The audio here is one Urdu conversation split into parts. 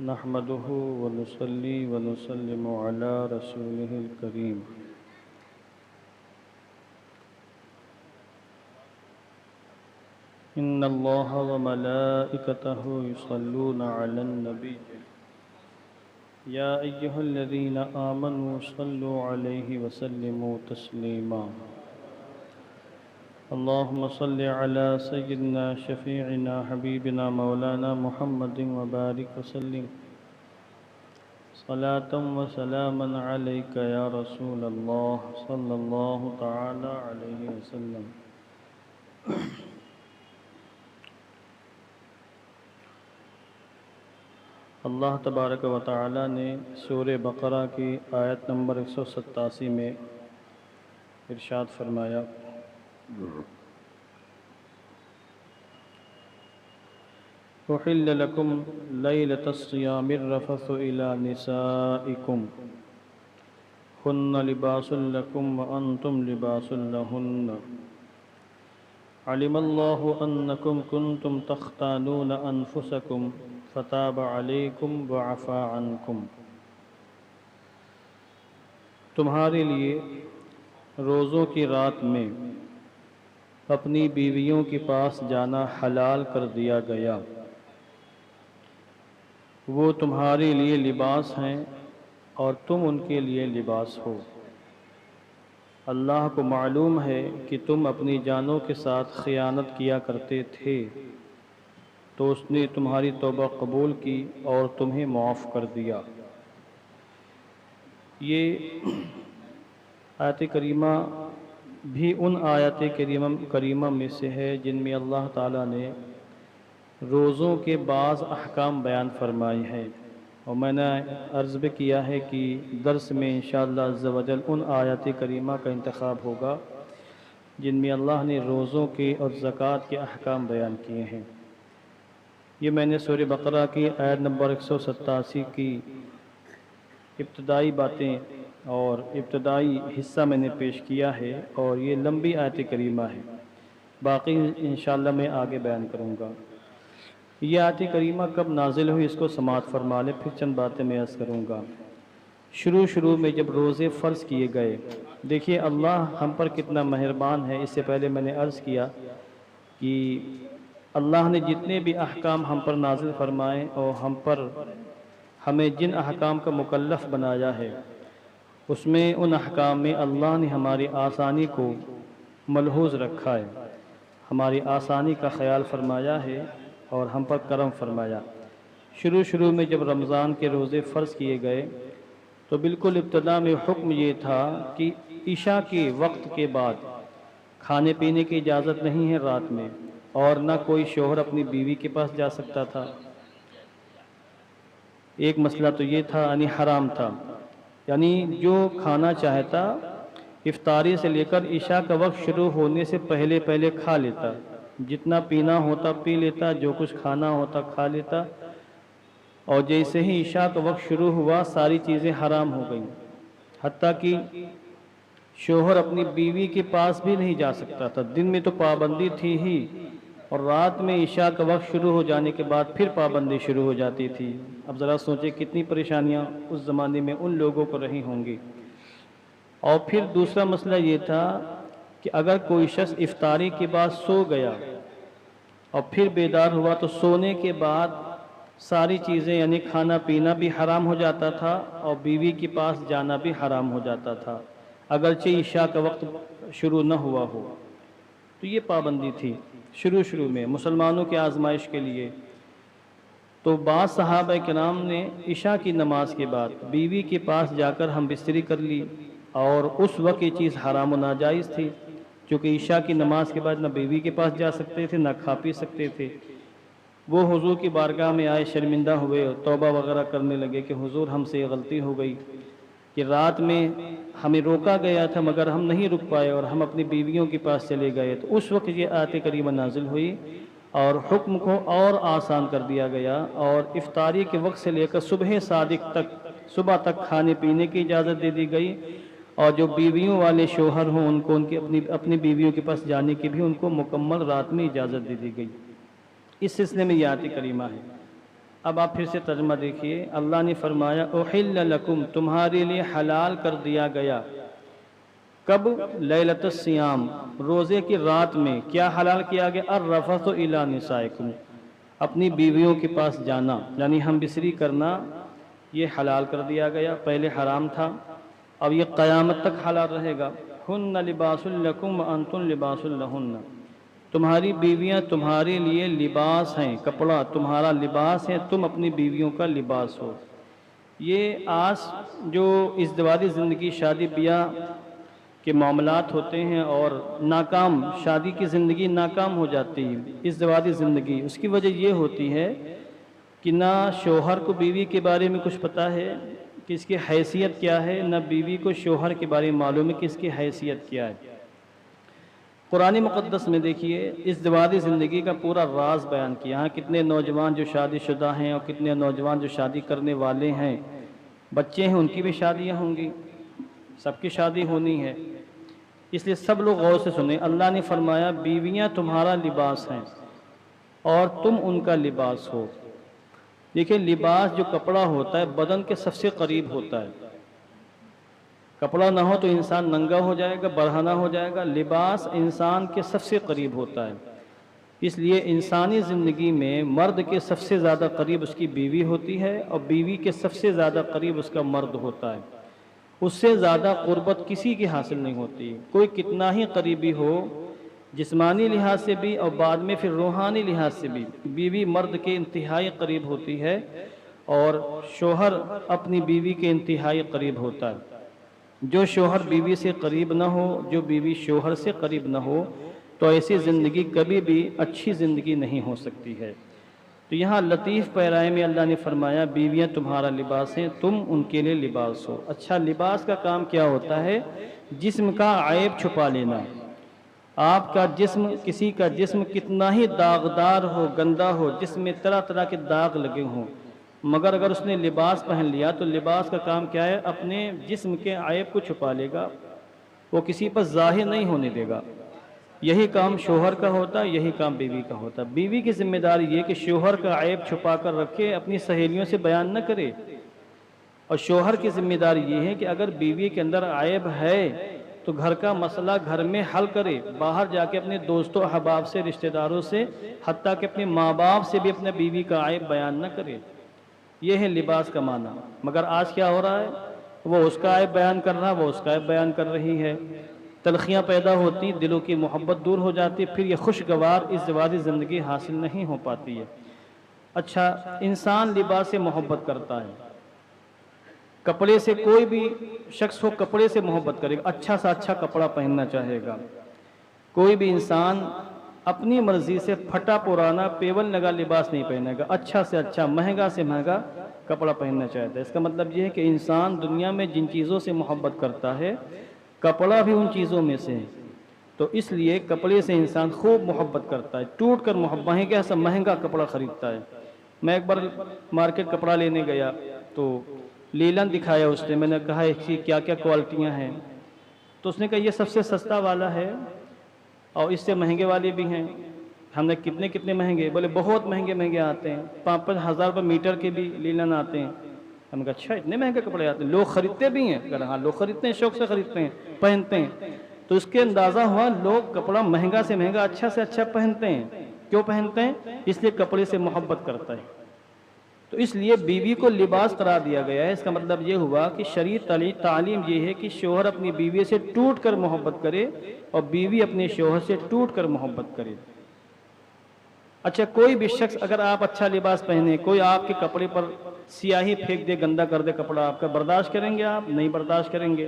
نحمده ونصلي ونسلم على رسوله الكريم إن الله وملائكته يصلون على النبي يا أيها الذين آمنوا صلوا عليه وسلموا تسليما اللهم صل على سيدنا شفيعنا حبيبنا مولانا محمد وبارك وسلم صلاة وسلاما عليك يا رسول الله صلى الله تعالى عليه وسلم اللہ تبارک و تعالی نے سورہ بقرہ کی آیت نمبر 187 میں ارشاد فرمایا أحل لكم ليلة الصيام الرفث إلى نسائكم هن لباس لكم وأنتم لباس لهن علم الله أنكم كنتم تختانون أنفسكم فتاب عليكم وعفى عنكم تمہارے لیے روزوں کی رات میں اپنی بیویوں کے پاس جانا حلال کر دیا گیا، وہ تمہارے لیے لباس ہیں اور تم ان کے لیے لباس ہو۔ اللہ کو معلوم ہے کہ تم اپنی جانوں کے ساتھ خیانت کیا کرتے تھے، تو اس نے تمہاری توبہ قبول کی اور تمہیں معاف کر دیا۔ یہ آیت کریمہ بھی ان آیات کریمہ میں سے ہے جن میں اللہ تعالیٰ نے روزوں کے بعض احکام بیان فرمائے ہیں، اور میں نے عرض بھی کیا ہے کہ درس میں انشاءاللہ عز و جل ان آیات کریمہ کا انتخاب ہوگا جن میں اللہ نے روزوں کے اور زکوٰۃ کے احکام بیان کیے ہیں۔ یہ میں نے سورہ بقرہ کی آیت نمبر 187 کی ابتدائی باتیں اور ابتدائی حصہ میں نے پیش کیا ہے، اور یہ لمبی آیت کریمہ ہے، باقی انشاءاللہ میں آگے بیان کروں گا۔ یہ آیت کریمہ کب نازل ہوئی اس کو سماعت فرما لیں، پھر چند باتیں میں عرض کروں گا۔ شروع میں جب روزے فرض کیے گئے، دیکھیے اللہ ہم پر کتنا مہربان ہے۔ اس سے پہلے میں نے عرض کیا کہ اللہ نے جتنے بھی احکام ہم پر نازل فرمائے اور ہمیں جن احکام کا مکلف بنایا ہے، اس میں ان احکام میں اللہ نے ہماری آسانی کو ملحوظ رکھا ہے، ہماری آسانی کا خیال فرمایا ہے اور ہم پر کرم فرمایا۔ شروع میں جب رمضان کے روزے فرض کیے گئے تو بالکل ابتدا میں حکم یہ تھا کہ عشاء کے وقت کے بعد کھانے پینے کی اجازت نہیں ہے رات میں، اور نہ کوئی شوہر اپنی بیوی کے پاس جا سکتا تھا۔ ایک مسئلہ تو یہ تھا، یعنی حرام تھا، یعنی جو کھانا چاہتا افطاری سے لے کر عشاء کا وقت شروع ہونے سے پہلے کھا لیتا، جتنا پینا ہوتا پی لیتا، جو کچھ کھانا ہوتا کھا لیتا، اور جیسے ہی عشاء کا وقت شروع ہوا ساری چیزیں حرام ہو گئیں، حتیٰ کہ شوہر اپنی بیوی کے پاس بھی نہیں جا سکتا تھا۔ دن میں تو پابندی تھی ہی، اور رات میں عشاء کا وقت شروع ہو جانے کے بعد پھر پابندی شروع ہو جاتی تھی۔ اب ذرا سوچیں کتنی پریشانیاں اس زمانے میں ان لوگوں کو رہی ہوں گی۔ اور پھر دوسرا مسئلہ یہ تھا کہ اگر کوئی شخص افطاری کے بعد سو گیا اور پھر بیدار ہوا تو سونے کے بعد ساری چیزیں یعنی کھانا پینا بھی حرام ہو جاتا تھا اور بیوی کے پاس جانا بھی حرام ہو جاتا تھا، اگرچہ عشاء کا وقت شروع نہ ہوا ہو۔ تو یہ پابندی تھی شروع میں مسلمانوں کی آزمائش کے لیے۔ تو بعض صحابہ کرام نے عشاء کی نماز کے بعد بیوی کے پاس جا کر ہم بستری کر لی، اور اس وقت یہ چیز حرام و ناجائز تھی، چونکہ عشاء کی نماز کے بعد نہ بیوی کے پاس جا سکتے تھے نہ کھا پی سکتے تھے۔ وہ حضور کی بارگاہ میں آئے، شرمندہ ہوئے، توبہ وغیرہ کرنے لگے کہ حضور ہم سے یہ غلطی ہو گئی کہ رات میں ہمیں روکا گیا تھا مگر ہم نہیں رک پائے اور ہم اپنی بیویوں کے پاس چلے گئے۔ تو اس وقت یہ آیت کریمہ نازل ہوئی اور حکم کو اور آسان کر دیا گیا، اور افطاری کے وقت سے لے کر صبح تک کھانے پینے کی اجازت دے دی گئی، اور جو بیویوں والے شوہر ہوں ان کو اپنی بیویوں کے پاس جانے کی بھی ان کو مکمل رات میں اجازت دے دی گئی۔ اس سلسلے میں یہ آیت کریمہ ہے۔ اب آپ پھر سے ترجمہ دیکھیے، اللہ نے فرمایا احل لکم، تمہارے لیے حلال کر دیا گیا، کب؟ لیلۃ الصیام، روزے کی رات میں کیا حلال کیا گیا؟ الرفث الی نسائکم، اپنی بیویوں کے پاس جانا، یعنی ہم بستری کرنا، یہ حلال کر دیا گیا، پہلے حرام تھا، اب یہ قیامت تک حلال رہے گا۔ ہن لباس لکم وانتم لباس لہن، تمہاری بیویاں تمہارے لیے لباس ہیں، کپڑا تمہارا لباس ہے، تم اپنی بیویوں کا لباس ہو۔ یہ آج جو ازدواجی زندگی، شادی بیاہ کے معاملات ہوتے ہیں اور ناکام، شادی کی زندگی ناکام ہو جاتی ہے، ازدواجی زندگی، اس کی وجہ یہ ہوتی ہے کہ نہ شوہر کو بیوی کے بارے میں کچھ پتہ ہے کہ اس کی حیثیت کیا ہے، نہ بیوی کو شوہر کے بارے میں معلوم ہے کہ اس کی حیثیت کیا ہے۔ قرآن مقدس میں دیکھیے ازدواجی زندگی کا پورا راز بیان کیا ہے، کتنے نوجوان جو شادی شدہ ہیں اور کتنے نوجوان جو شادی کرنے والے ہیں، بچے ہیں، ان کی بھی شادیاں ہوں گی، سب کی شادی ہونی ہے، اس لیے سب لوگ غور سے سنیں۔ اللہ نے فرمایا بیویاں تمہارا لباس ہیں اور تم ان کا لباس ہو۔ دیکھیں لباس جو کپڑا ہوتا ہے بدن کے سب سے قریب ہوتا ہے، کپڑا نہ ہو تو انسان ننگا ہو جائے گا، برہنہ ہو جائے گا، لباس انسان کے سب سے قریب ہوتا ہے، اس لیے انسانی زندگی میں مرد کے سب سے زیادہ قریب اس کی بیوی ہوتی ہے اور بیوی کے سب سے زیادہ قریب اس کا مرد ہوتا ہے، اس سے زیادہ قربت کسی کی حاصل نہیں ہوتی، کوئی کتنا ہی قریبی ہو، جسمانی لحاظ سے بھی اور بعد میں پھر روحانی لحاظ سے بھی بیوی مرد کے انتہائی قریب ہوتی ہے اور شوہر اپنی بیوی کے انتہائی قریب ہوتا ہے۔ جو شوہر بیوی سے قریب نہ ہو، جو بیوی شوہر سے قریب نہ ہو، تو ایسی زندگی کبھی بھی اچھی زندگی نہیں ہو سکتی ہے۔ تو یہاں لطیف پیرائے میں اللہ نے فرمایا بیویاں تمہارا لباس ہیں، تم ان کے لیے لباس ہو۔ اچھا لباس کا کام کیا ہوتا ہے؟ جسم کا عیب چھپا لینا۔ آپ کا جسم، کسی کا جسم کتنا ہی داغدار ہو، گندا ہو، جسم میں طرح طرح کے داغ لگے ہوں، مگر اگر اس نے لباس پہن لیا تو لباس کا کام کیا ہے؟ اپنے جسم کے عیب کو چھپا لے گا، وہ کسی پر ظاہر نہیں ہونے دے گا۔ یہی کام شوہر کا ہوتا ہے، یہی کام بیوی کا ہوتا ہے۔ بیوی کی ذمہ داری یہ کہ شوہر کا عیب چھپا کر رکھے، اپنی سہیلیوں سے بیان نہ کرے، اور شوہر کی ذمہ داری یہ ہے کہ اگر بیوی کے اندر عیب ہے تو گھر کا مسئلہ گھر میں حل کرے، باہر جا کے اپنے دوستوں احباب سے، رشتہ داروں سے، حتیٰ کہ اپنے ماں باپ سے بھی اپنے بیوی کا عیب بیان نہ کرے۔ یہ ہے لباس کا معنی۔ مگر آج کیا ہو رہا ہے؟ وہ اس کا عیب بیان کر رہا، وہ اس کا عیب بیان کر رہی ہے، تلخیاں پیدا ہوتی، دلوں کی محبت دور ہو جاتی، پھر یہ خوشگوار ازدواجی زندگی حاصل نہیں ہو پاتی ہے۔ اچھا انسان لباس سے محبت کرتا ہے، کپڑے سے، کوئی بھی شخص ہو کپڑے سے محبت کرے گا، اچھا سا اچھا کپڑا پہننا چاہے گا۔ کوئی بھی انسان اپنی مرضی سے پھٹا پرانا پیول لگا لباس نہیں پہنے گا، اچھا سے اچھا، مہنگا سے مہنگا کپڑا پہننا چاہتا ہے۔ اس کا مطلب یہ ہے کہ انسان دنیا میں جن چیزوں سے محبت کرتا ہے کپڑا بھی ان چیزوں میں سے ہے، تو اس لیے کپڑے سے انسان خوب محبت کرتا ہے، ٹوٹ کر محبت ہے کہ ایسا مہنگا کپڑا خریدتا ہے۔ میں ایک بار مارکیٹ کپڑا لینے گیا تو لیلن دکھایا اس نے، میں نے کہا اس کی کیا کیا کوالٹیاں ہیں، تو اس نے کہا یہ سب سے سستا والا ہے اور اس سے مہنگے والے بھی ہیں۔ ہم نے کتنے مہنگے؟ بولے بہت مہنگے مہنگے آتے ہیں، 5-5 ہزار روپے میٹر کے بھی لیلن آتے ہیں۔ ہم نے کہا اچھا اتنے مہنگے کپڑے آتے ہیں، لوگ خریدتے بھی ہیں؟ کہا ہاں لوگ خریدتے ہیں، شوق سے خریدتے ہیں، پہنتے ہیں۔ تو اس کے اندازہ ہوا لوگ کپڑا مہنگا سے مہنگا، اچھا سے اچھا پہنتے ہیں۔ کیوں پہنتے ہیں؟ اس لیے کپڑے سے محبت کرتا ہے۔ تو اس لیے بیوی کو لباس قرار دیا گیا ہے۔ اس کا مطلب یہ ہوا کہ شرعی تعلیم یہ ہے کہ شوہر اپنی بیوی سے ٹوٹ کر محبت کرے اور بیوی اپنے شوہر سے ٹوٹ کر محبت کرے۔ اچھا کوئی بھی شخص اگر آپ اچھا لباس پہنے، کوئی آپ کے کپڑے پر سیاہی پھینک دے، گندا کر دے کپڑا آپ کا، برداشت کریں گے آپ؟ نہیں برداشت کریں گے۔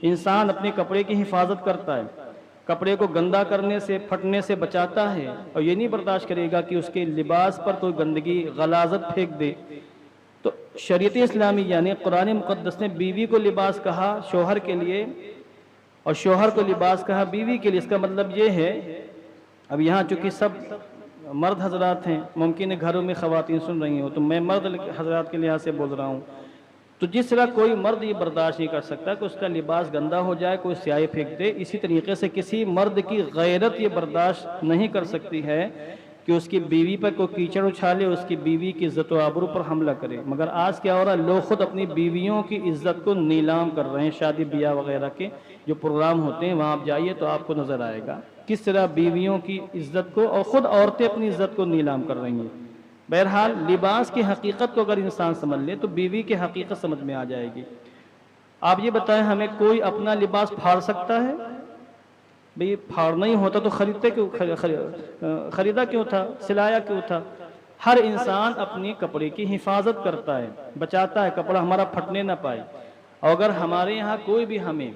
انسان اپنے کپڑے کی حفاظت کرتا ہے، کپڑے کو گندا کرنے سے، پھٹنے سے بچاتا ہے، اور یہ نہیں برداشت کرے گا کہ اس کے لباس پر کوئی گندگی، غلاظت پھینک دے۔ تو شریعت اسلامی یعنی قرآن مقدس نے بیوی کو لباس کہا شوہر کے لیے اور شوہر کو لباس کہا بیوی کے لیے۔ اس کا مطلب یہ ہے، اب یہاں چونکہ سب مرد حضرات ہیں، ممکن ہے گھروں میں خواتین سن رہی ہوں، تو میں مرد حضرات کے لحاظ سے بول رہا ہوں، تو جس طرح کوئی مرد یہ برداشت نہیں کر سکتا کہ اس کا لباس گندا ہو جائے، کوئی سیاہی پھینک دے، اسی طریقے سے کسی مرد کی غیرت یہ برداشت نہیں کر سکتی ہے کہ اس کی بیوی پر کوئی کیچڑ اچھالے، اس کی بیوی کی عزت و آبرو پر حملہ کرے۔ مگر آج کیا ہو رہا ہے، لوگ خود اپنی بیویوں کی عزت کو نیلام کر رہے ہیں۔ شادی بیاہ وغیرہ کے جو پروگرام ہوتے ہیں وہاں آپ جائیے تو آپ کو نظر آئے گا کس طرح بیویوں کی عزت کو، اور خود عورتیں اپنی عزت کو نیلام کر رہی ہیں۔ بہرحال لباس کی حقیقت کو اگر انسان سمجھ لے تو بیوی کی حقیقت سمجھ میں آ جائے گی۔ آپ یہ بتائیں، ہمیں کوئی اپنا لباس پھاڑ سکتا ہے؟ بھئی پھاڑنا ہی ہوتا تو خریدا کیوں تھا، سلایا کیوں تھا؟ ہر انسان اپنے کپڑے کی حفاظت کرتا ہے، بچاتا ہے کپڑا ہمارا پھٹنے نہ پائے۔ اور اگر ہمارے یہاں کوئی بھی ہمیں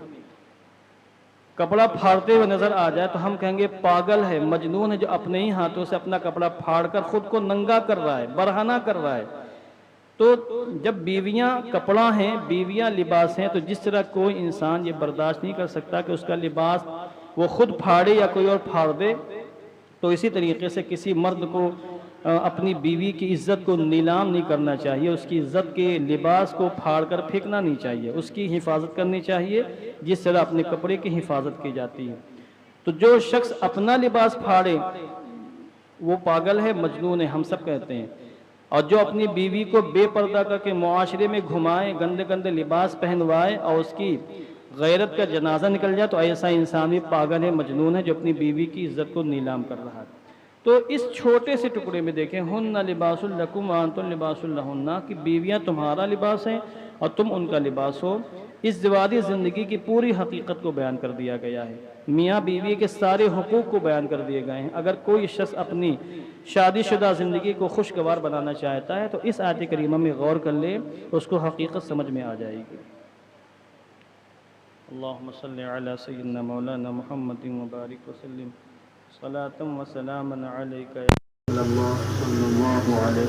کپڑا پھاڑتے ہوئے نظر آ جائے تو ہم کہیں گے پاگل ہے، مجنون ہے، جو اپنے ہی ہاتھوں سے اپنا کپڑا پھاڑ کر خود کو ننگا کر رہا ہے، برہنہ کر رہا ہے۔ تو جب بیویاں کپڑا ہیں، بیویاں لباس ہیں، تو جس طرح کوئی انسان یہ برداشت نہیں کر سکتا کہ اس کا لباس وہ خود پھاڑے یا کوئی اور پھاڑ دے، تو اسی طریقے سے کسی مرد کو اپنی بیوی کی عزت کو نیلام نہیں کرنا چاہیے، اس کی عزت کے لباس کو پھاڑ کر پھینکنا نہیں چاہیے، اس کی حفاظت کرنی چاہیے جس طرح اپنے کپڑے کی حفاظت کی جاتی ہے۔ تو جو شخص اپنا لباس پھاڑے وہ پاگل ہے، مجنون ہے، ہم سب کہتے ہیں۔ اور جو اپنی بیوی کو بے پردہ کر کے معاشرے میں گھمائے، گندے گندے لباس پہنوائے اور اس کی غیرت کا جنازہ نکل جائے، تو ایسا انسان بھی پاگل ہے، مجنون ہے، جو اپنی بیوی کی عزت کو نیلام کر رہا ہے۔ تو اس چھوٹے سے ٹکڑے میں دیکھیں، ہن لباس لکم وانتم لباس لہن، کہ بیویاں تمہارا لباس ہیں اور تم ان کا لباس ہو۔ اس زواجی زندگی کی پوری حقیقت کو بیان کر دیا گیا ہے، میاں بیوی کے سارے حقوق کو بیان کر دیے گئے ہیں۔ اگر کوئی شخص اپنی شادی شدہ زندگی کو خوشگوار بنانا چاہتا ہے تو اس آیت کریمہ میں غور کر لے، اس کو حقیقت سمجھ میں آ جائے گی۔ اللہم صلی علی سیدنا مولانا محمد وبارک وسلم صلاۃ و سلاما علیک یا رسول اللہ صلی اللہ علیہ